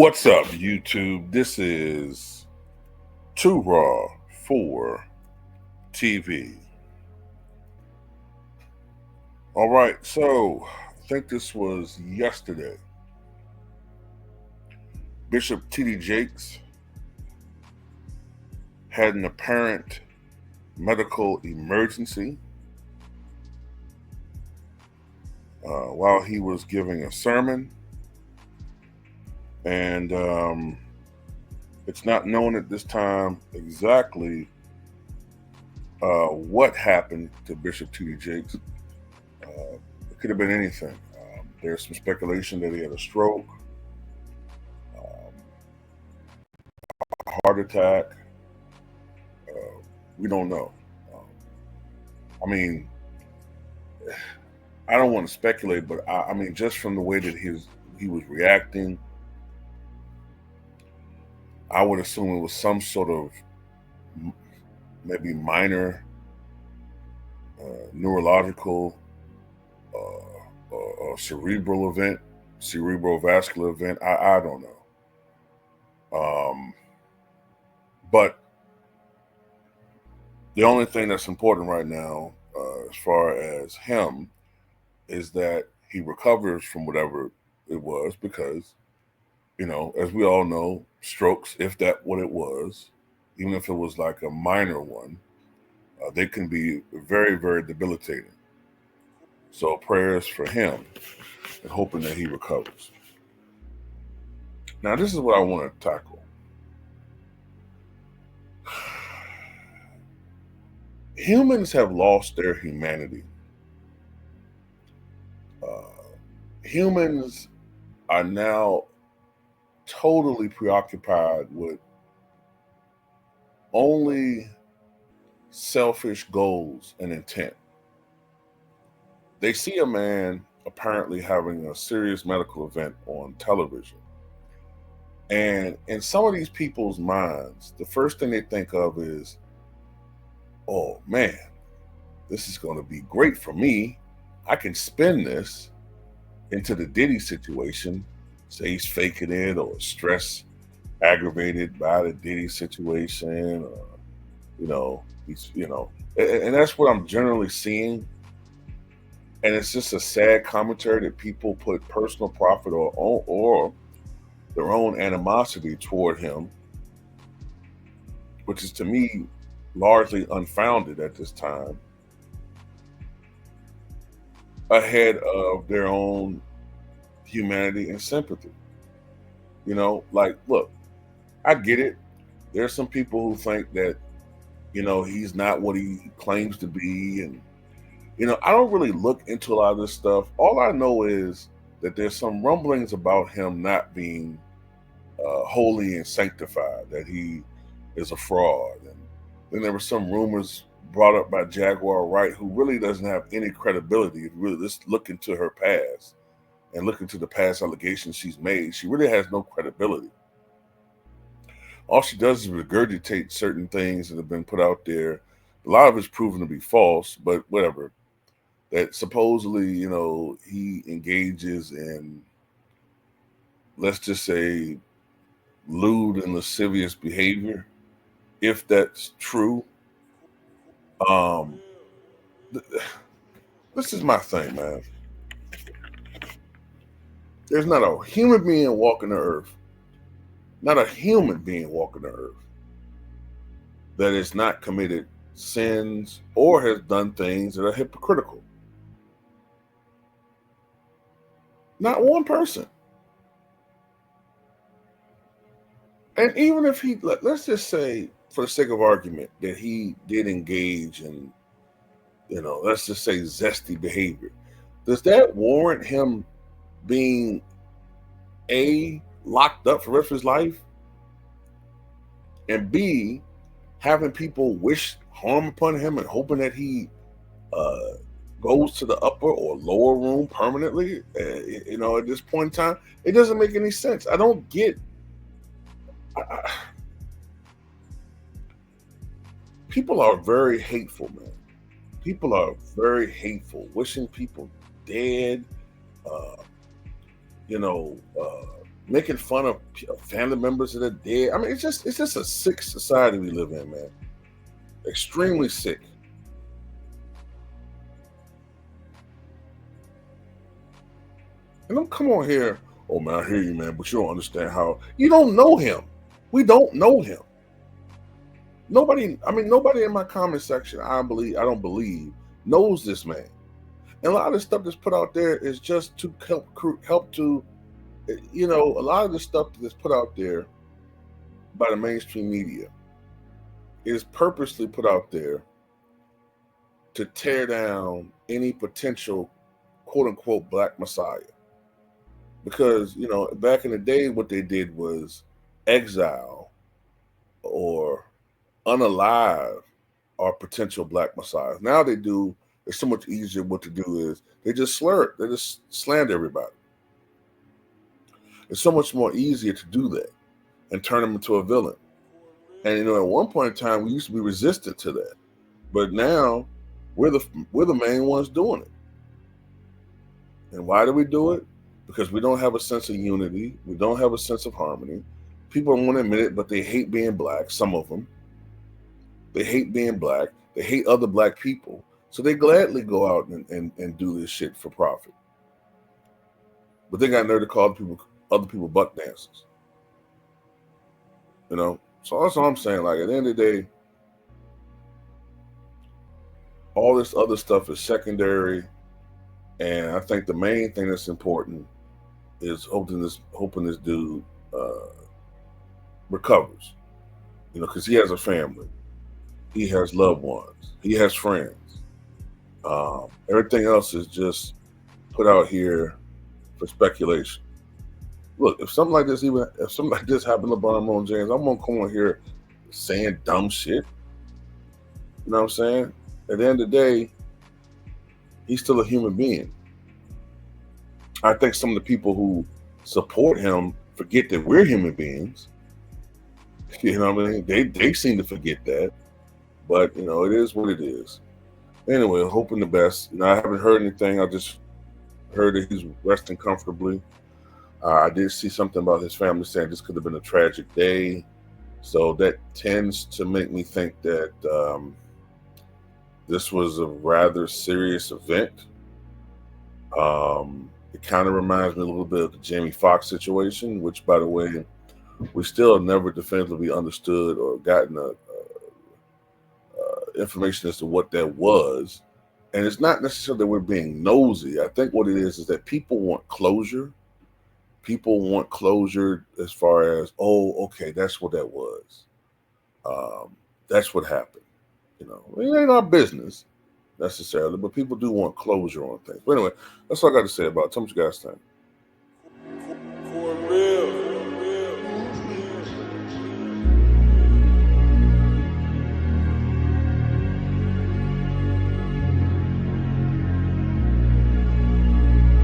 What's up, YouTube? This is Too Raw for TV. All right, so I think this was yesterday. Bishop T.D. Jakes had an apparent medical emergency while he was giving a sermon, and it's not known at this time exactly what happened to Bishop T.D. Jakes. It could have been anything. There's some speculation that he had a stroke, um, a heart attack. We don't know. Um, I mean, I don't want to speculate, but I mean, just from the way that he was reacting, I would assume it was some sort of maybe minor neurological cerebral event, cerebral vascular event. I don't know. But the only thing that's important right now, as far as him, is that he recovers from whatever it was, because, as we all know, strokes, if that what it was, even if it was like a minor one, they can be very, very debilitating. So prayers for him and hoping that he recovers. Now, this is what I want to tackle. Humans have lost their humanity. Humans are now totally preoccupied with only selfish goals and intent. They see a man apparently having a serious medical event on television. And in some of these people's minds, the first thing they think of is, oh man, this is going to be great for me. I can spin this into the Diddy situation. Say he's faking it, or stress aggravated by the Diddy situation, or, and that's what I'm generally seeing. And it's just a sad commentary that people put personal profit or their own animosity toward him, which is to me largely unfounded at this time, ahead of their own humanity and sympathy. Look, I get it. There's some people who think that, he's not what he claims to be. And, I don't really look into a lot of this stuff. All I know is that there's some rumblings about him not being holy and sanctified, that he is a fraud. And then there were some rumors brought up by Jaguar Wright, who really doesn't have any credibility. If you really just look into her past and look into the past allegations she's made, she really has no credibility. All she does is regurgitate certain things that have been put out there. A lot of it's proven to be false, but whatever. That supposedly, he engages in, let's just say, lewd and lascivious behavior. If that's true, this is my thing, man. There's not a human being walking the earth, not a human being walking the earth, that has not committed sins or has done things that are hypocritical. Not one person. And even if let's just say, for the sake of argument, that he did engage in, let's just say zesty behavior, does that warrant him being locked up for the rest of his life, and B, having people wish harm upon him and hoping that he goes to the upper or lower room permanently? At this point in time, it doesn't make any sense. I don't get. People are very hateful, man. People are very hateful, wishing people dead. making fun of family members that are dead. I mean, it's just a sick society we live in, man. Extremely sick. And don't come on here. Oh man, I hear you, man, but you don't understand how you don't know him. We don't know him. Nobody. I mean, nobody in my comment section. I don't believe knows this man. And a lot of the stuff that's put out there is just to help to, you know, a lot of the stuff that's put out there by the mainstream media is purposely put out there to tear down any potential quote unquote black messiah. Because, you know, back in the day, what they did was exile or unalive our potential black messiahs. Now they do, it's so much easier. What to do is they just slur it, they just slander everybody. It's so much more easier to do that and turn them into a villain. And you know, at one point in time, we used to be resistant to that, but now we're the main ones doing it. And why do we do it? Because we don't have a sense of unity. We don't have a sense of harmony. People don't want to admit it, but they hate being black. Some of them, they hate being black. They hate other black people, so they gladly go out and do this shit for profit. But they got nerve to call other people buck dancers. You know, so that's what I'm saying. Like at the end of the day, all this other stuff is secondary, and I think the main thing that's important is hoping this dude recovers. You know, because he has a family, he has loved ones, he has friends. Everything else is just put out here for speculation. Look, if something like this happened to LeBron James, I'm gonna come on here saying dumb shit. You know what I'm saying? At the end of the day, he's still a human being. I think some of the people who support him forget that we're human beings. You know what I mean? They seem to forget that. But you know, it is what it is. Anyway, hoping the best. You know, I haven't heard anything. I just heard that he's resting comfortably. I did see something about his family saying this could have been a tragic day. So that tends to make me think that this was a rather serious event. It kind of reminds me a little bit of the Jamie Foxx situation, which, by the way, we still never definitively understood or gotten information as to what that was. And it's not necessarily that we're being nosy. I think what it is that people want closure. People want closure as far as, oh, okay, that's what that was. That's what happened. You know, it ain't our business necessarily, but people do want closure on things. But anyway, that's all I got to say about it. Tell me what you guys think.